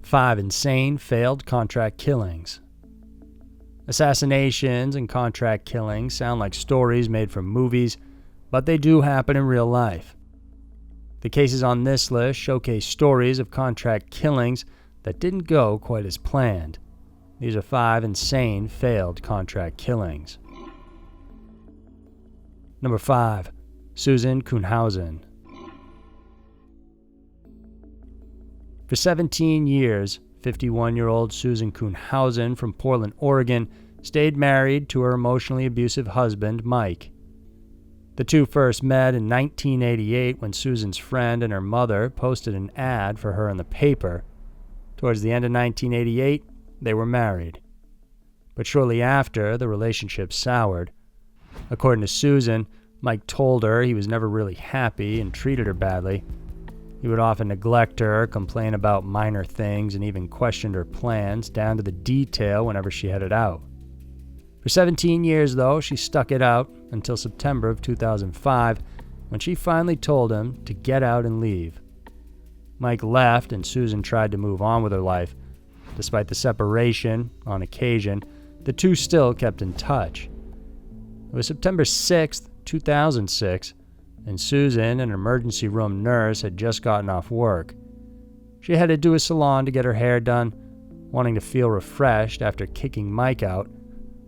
5 insane failed contract killings. Assassinations and contract killings sound like stories made from movies, but they do happen in real life. The cases on this list showcase stories of contract killings that didn't go quite as planned. These are 5 insane failed contract killings. Number 5. Susan Kunhausen. For 17 years, 51-year-old Susan Kunhausen from Portland, Oregon, stayed married to her emotionally abusive husband, Mike. The two first met in 1988 when Susan's friend and her mother posted an ad for her in the paper. Towards the end of 1988, they were married. But shortly after, the relationship soured. According to Susan, Mike told her he was never really happy and treated her badly. He would often neglect her, complain about minor things, and even questioned her plans down to the detail whenever she headed out. For 17 years, though, she stuck it out until September of 2005, when she finally told him to get out and leave. Mike left, and Susan tried to move on with her life. Despite the separation, on occasion, the two still kept in touch. It was September 6th, 2006, and Susan, an emergency room nurse, had just gotten off work. She headed to a salon to get her hair done, wanting to feel refreshed after kicking Mike out.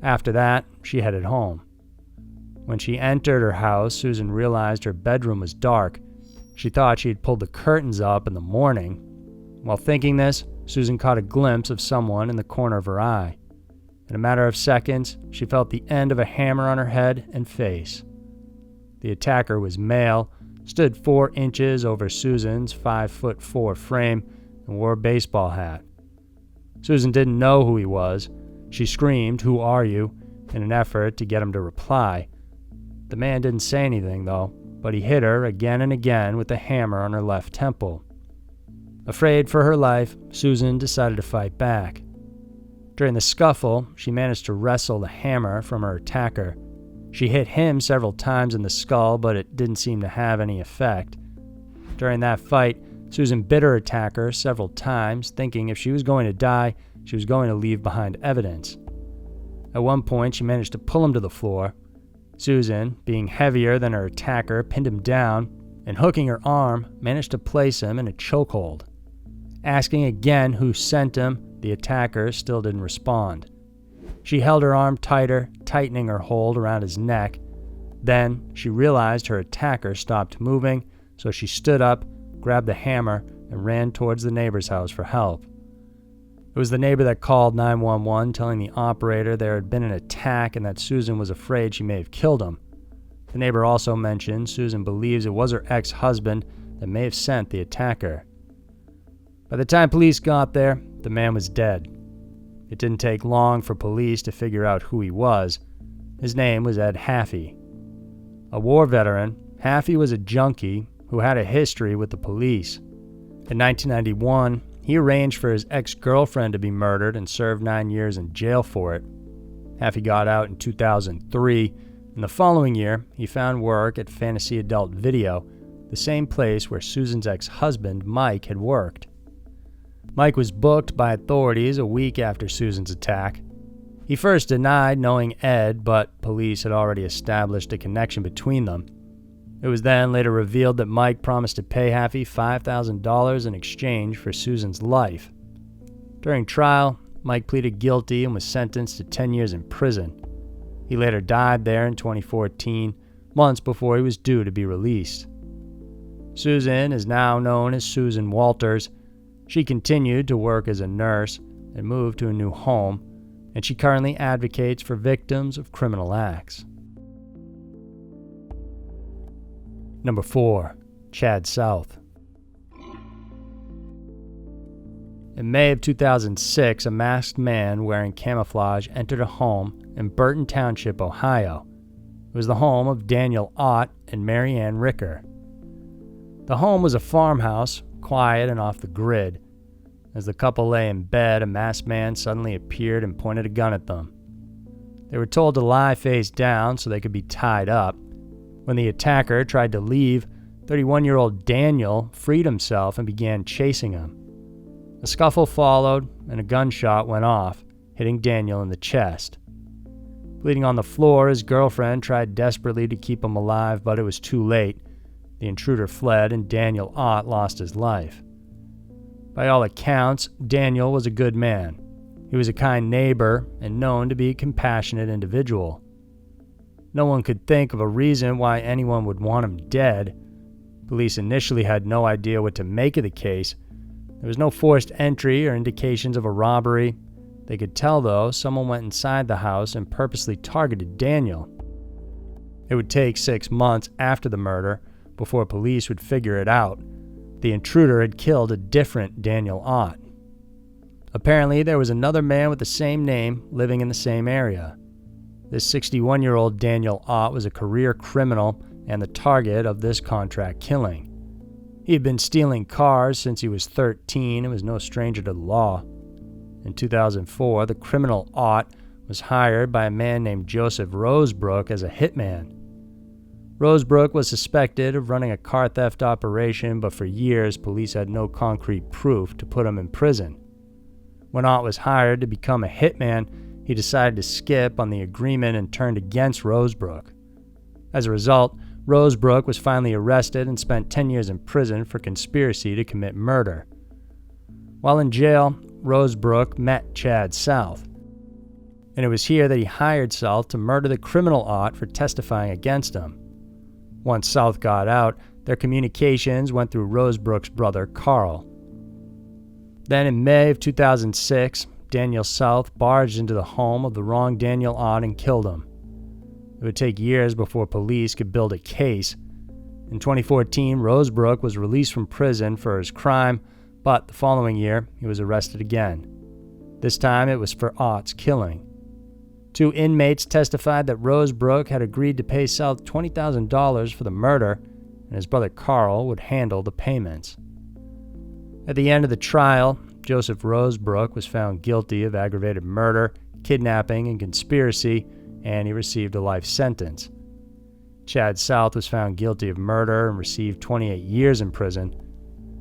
After that, she headed home. When she entered her house, Susan realized her bedroom was dark. She thought she had pulled the curtains up in the morning. While thinking this, Susan caught a glimpse of someone in the corner of her eye. In a matter of seconds, she felt the end of a hammer on her head and face. The attacker was male, stood 4 inches over Susan's 5'4" frame, and wore a baseball hat. Susan didn't know who he was. She screamed, "Who are you?" in an effort to get him to reply. The man didn't say anything, though, but he hit her again and again with the hammer on her left temple. Afraid for her life, Susan decided to fight back. During the scuffle, she managed to wrestle the hammer from her attacker. She hit him several times in the skull, but it didn't seem to have any effect. During that fight, Susan bit her attacker several times, thinking if she was going to die, she was going to leave behind evidence. At one point, she managed to pull him to the floor. Susan, being heavier than her attacker, pinned him down, and hooking her arm, managed to place him in a chokehold. Asking again who sent him, the attacker still didn't respond. She held her arm tighter, tightening her hold around his neck. Then, she realized her attacker stopped moving, so she stood up, grabbed the hammer, and ran towards the neighbor's house for help. It was the neighbor that called 911, telling the operator there had been an attack and that Susan was afraid she may have killed him. The neighbor also mentioned Susan believes it was her ex-husband that may have sent the attacker. By the time police got there, the man was dead. It didn't take long for police to figure out who he was. His name was Ed Haffey. A war veteran, Haffey was a junkie who had a history with the police. In 1991, he arranged for his ex-girlfriend to be murdered and served 9 years in jail for it. Haffey got out in 2003, and the following year, he found work at Fantasy Adult Video, the same place where Susan's ex-husband, Mike, had worked. Mike was booked by authorities a week after Susan's attack. He first denied knowing Ed, but police had already established a connection between them. It was then later revealed that Mike promised to pay Haffey $5,000 in exchange for Susan's life. During trial, Mike pleaded guilty and was sentenced to 10 years in prison. He later died there in 2014, months before he was due to be released. Susan is now known as Susan Walters. She continued to work as a nurse and moved to a new home, and she currently advocates for victims of criminal acts. Number 4. Chad South. In May of 2006, a masked man wearing camouflage entered a home in Burton Township, Ohio. It was the home of Daniel Ott and Mary Ann Ricker. The home was a farmhouse, quiet and off the grid. As the couple lay in bed, a masked man suddenly appeared and pointed a gun at them. They were told to lie face down so they could be tied up. When the attacker tried to leave, 31-year-old Daniel freed himself and began chasing him. A scuffle followed, and a gunshot went off, hitting Daniel in the chest. Bleeding on the floor, his girlfriend tried desperately to keep him alive, but it was too late. The intruder fled, and Daniel Ott lost his life. By all accounts, Daniel was a good man. He was a kind neighbor and known to be a compassionate individual. No one could think of a reason why anyone would want him dead. Police initially had no idea what to make of the case. There was no forced entry or indications of a robbery. They could tell, though, someone went inside the house and purposely targeted Daniel. It would take 6 months after the murder before police would figure it out. The intruder had killed a different Daniel Ott. Apparently, there was another man with the same name living in the same area. This 61-year-old Daniel Ott was a career criminal and the target of this contract killing. He had been stealing cars since he was 13 and was no stranger to the law. In 2004, the criminal Ott was hired by a man named Joseph Rosebrook as a hitman. Rosebrook was suspected of running a car theft operation, but for years police had no concrete proof to put him in prison. When Ott was hired to become a hitman, he decided to skip on the agreement and turned against Rosebrook. As a result, Rosebrook was finally arrested and spent 10 years in prison for conspiracy to commit murder. While in jail, Rosebrook met Chad South, and it was here that he hired South to murder the criminal Ott for testifying against him. Once South got out, their communications went through Rosebrook's brother, Carl. Then in May of 2006, Daniel South barged into the home of the wrong Daniel Ott and killed him. It would take years before police could build a case. In 2014, Rosebrook was released from prison for his crime, but the following year, he was arrested again. This time, it was for Ott's killing. 2 inmates testified that Rosebrook had agreed to pay South $20,000 for the murder, and his brother Carl would handle the payments. At the end of the trial, Joseph Rosebrook was found guilty of aggravated murder, kidnapping, and conspiracy, and he received a life sentence. Chad South was found guilty of murder and received 28 years in prison.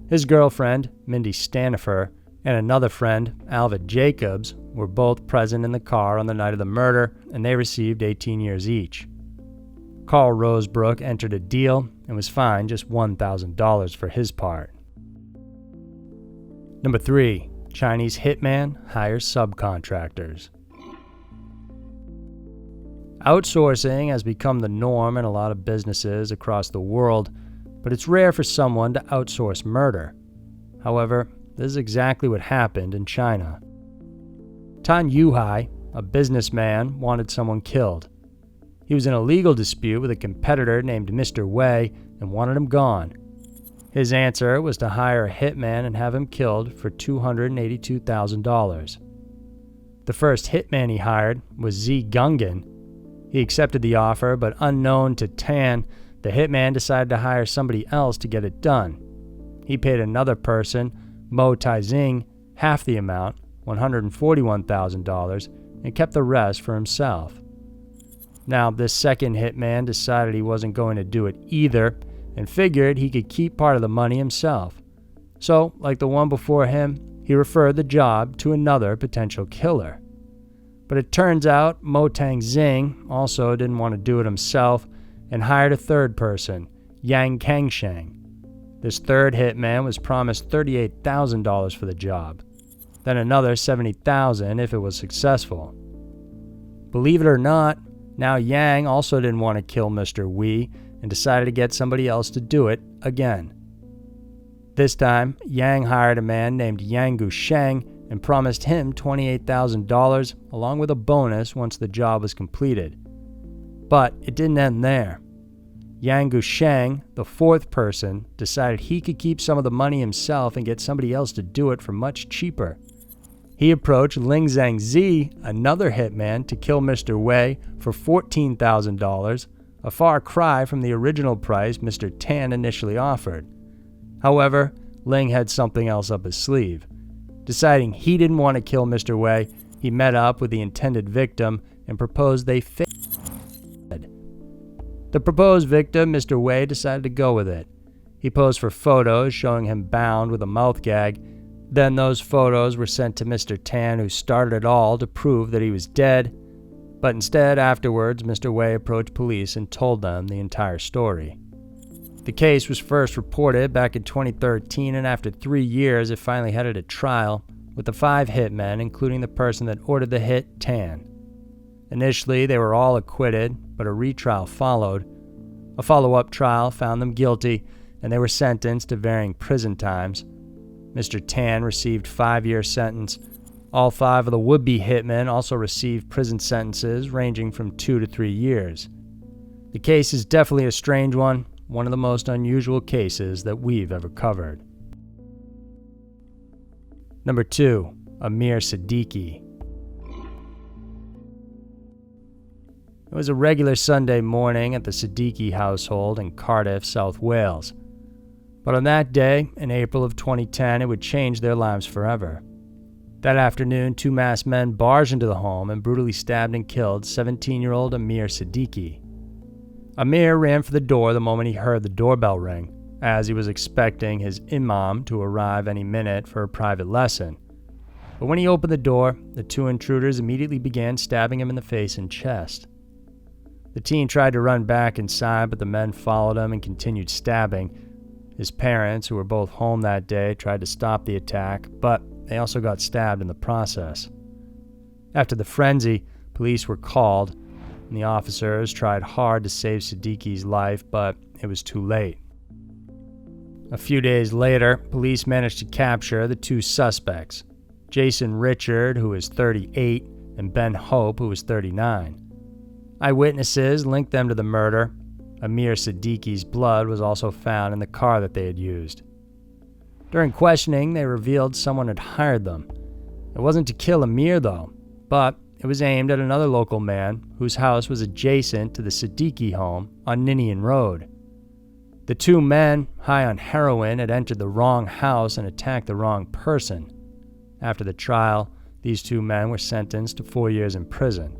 His girlfriend, Mindy Stanifer, and another friend, Alva Jacobs, were both present in the car on the night of the murder, and they received 18 years each. Carl Rosebrook entered a deal and was fined just $1,000 for his part. Number 3. Chinese hitman hires subcontractors. Outsourcing has become the norm in a lot of businesses across the world, but it's rare for someone to outsource murder. However, this is exactly what happened in China. Tan Yuhai, a businessman, wanted someone killed. He was in a legal dispute with a competitor named Mr. Wei and wanted him gone. His answer was to hire a hitman and have him killed for $282,000. The first hitman he hired was Zi Gungan. He accepted the offer, but unknown to Tan, the hitman decided to hire somebody else to get it done. He paid another person, Mo Taizing, half the amount, $141,000, and kept the rest for himself. Now, this second hitman decided he wasn't going to do it either, and figured he could keep part of the money himself. So, like the one before him, he referred the job to another potential killer. But it turns out Mo Taizing also didn't want to do it himself and hired a third person, Yang Kangsheng. This third hitman was promised $38,000 for the job, then another $70,000 if it was successful. Believe it or not, now Yang also didn't want to kill Mr. Wei and decided to get somebody else to do it again. This time, Yang hired a man named Yang Gusheng and promised him $28,000 along with a bonus once the job was completed. But it didn't end there. Yang Gusheng, the fourth person, decided he could keep some of the money himself and get somebody else to do it for much cheaper. He approached Ling Zhangzi, another hitman, to kill Mr. Wei for $14,000, a far cry from the original price Mr. Tan initially offered. However, Ling had something else up his sleeve. Deciding he didn't want to kill Mr. Wei, he met up with the intended victim and proposed they fit. The proposed victim, Mr. Wei, decided to go with it. He posed for photos showing him bound with a mouth gag, Then those photos were sent to Mr. Tan, who started it all to prove that he was dead. But instead, afterwards, Mr. Wei approached police and told them the entire story. The case was first reported back in 2013, and after 3 years, it finally headed to trial with the 5 hitmen, including the person that ordered the hit, Tan. Initially, they were all acquitted, but a retrial followed. A follow-up trial found them guilty, and they were sentenced to varying prison times. Mr. Tan received 5-year sentence. All 5 of the would-be hitmen also received prison sentences ranging from 2 to 3 years. The case is definitely a strange one of the most unusual cases that we've ever covered. Number 2. Amir Siddiqui. It was a regular Sunday morning at the Siddiqui household in Cardiff, South Wales. But on that day, in April of 2010, it would change their lives forever. That afternoon, 2 masked men barged into the home and brutally stabbed and killed 17-year-old Amir Siddiqui. Amir ran for the door the moment he heard the doorbell ring, as he was expecting his imam to arrive any minute for a private lesson. But when he opened the door, the 2 intruders immediately began stabbing him in the face and chest. The teen tried to run back inside, but the men followed him and continued stabbing. His parents, who were both home that day, tried to stop the attack, but they also got stabbed in the process. After the frenzy, police were called, and the officers tried hard to save Siddiqui's life, but it was too late. A few days later, police managed to capture the 2 suspects, Jason Richard, who was 38, and Ben Hope, who was 39. Eyewitnesses linked them to the murder. Amir Siddiqui's blood was also found in the car that they had used. During questioning, they revealed someone had hired them. It wasn't to kill Amir, though, but it was aimed at another local man whose house was adjacent to the Siddiqui home on Ninian Road. The 2 men, high on heroin, had entered the wrong house and attacked the wrong person. After the trial, these 2 men were sentenced to 4 years in prison.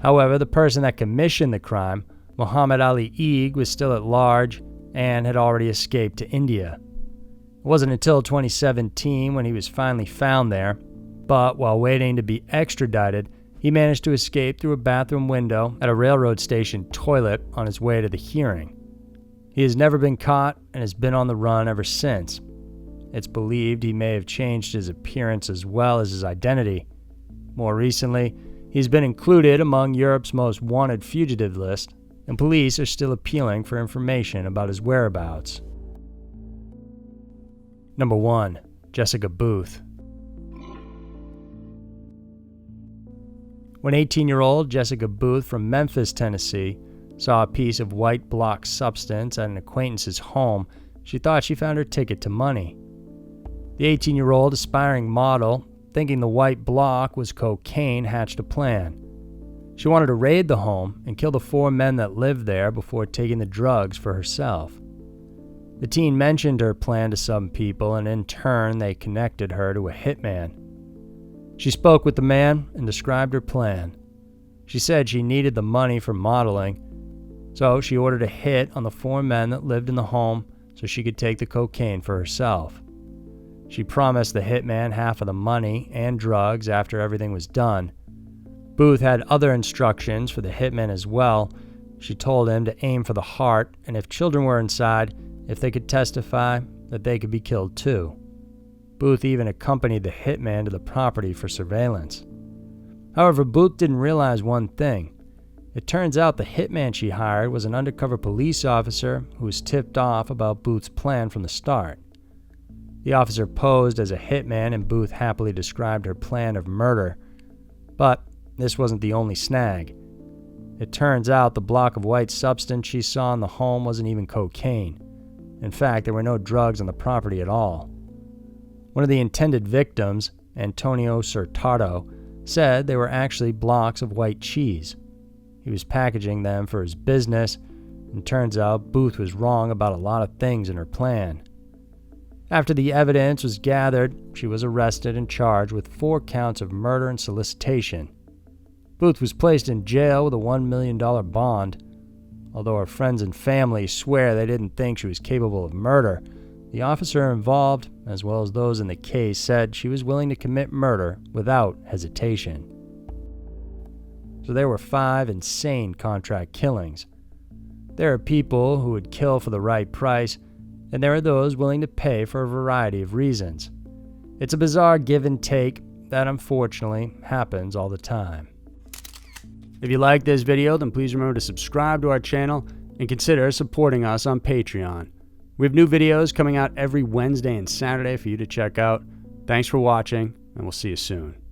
However, the person that commissioned the crime, Muhammad Ali Eid, was still at large and had already escaped to India. It wasn't until 2017 when he was finally found there, but while waiting to be extradited, he managed to escape through a bathroom window at a railroad station toilet on his way to the hearing. He has never been caught and has been on the run ever since. It's believed he may have changed his appearance as well as his identity. More recently, he's been included among Europe's most wanted fugitive list, and police are still appealing for information about his whereabouts. Number 1. Jessica Booth. When 18-year-old Jessica Booth from Memphis, Tennessee, saw a piece of white block substance at an acquaintance's home, she thought she found her ticket to money. The 18-year-old aspiring model, thinking the white block was cocaine, hatched a plan. She wanted to raid the home and kill the 4 men that lived there before taking the drugs for herself. The teen mentioned her plan to some people, and in turn they connected her to a hitman. She spoke with the man and described her plan. She said she needed the money for modeling, so she ordered a hit on the 4 men that lived in the home so she could take the cocaine for herself. She promised the hitman half of the money and drugs after everything was done. Booth had other instructions for the hitman as well. She told him to aim for the heart, and if children were inside, if they could testify, that they could be killed too. Booth even accompanied the hitman to the property for surveillance. However, Booth didn't realize one thing. It turns out the hitman she hired was an undercover police officer who was tipped off about Booth's plan from the start. The officer posed as a hitman, and Booth happily described her plan of murder. But this wasn't the only snag. It turns out the block of white substance she saw in the home wasn't even cocaine. In fact, there were no drugs on the property at all. One of the intended victims, Antonio Sertato, said they were actually blocks of white cheese. He was packaging them for his business, and turns out Booth was wrong about a lot of things in her plan. After the evidence was gathered, she was arrested and charged with 4 counts of murder and solicitation. Booth was placed in jail with a $1 million bond. Although her friends and family swear they didn't think she was capable of murder, The officer involved, as well as those in the case, said she was willing to commit murder without hesitation. So there were 5 insane contract killings. There are people who would kill for the right price, and there are those willing to pay for a variety of reasons. It's a bizarre give and take that unfortunately happens all the time. If you like this video, then please remember to subscribe to our channel and consider supporting us on Patreon. We have new videos coming out every Wednesday and Saturday for you to check out. Thanks for watching, and we'll see you soon.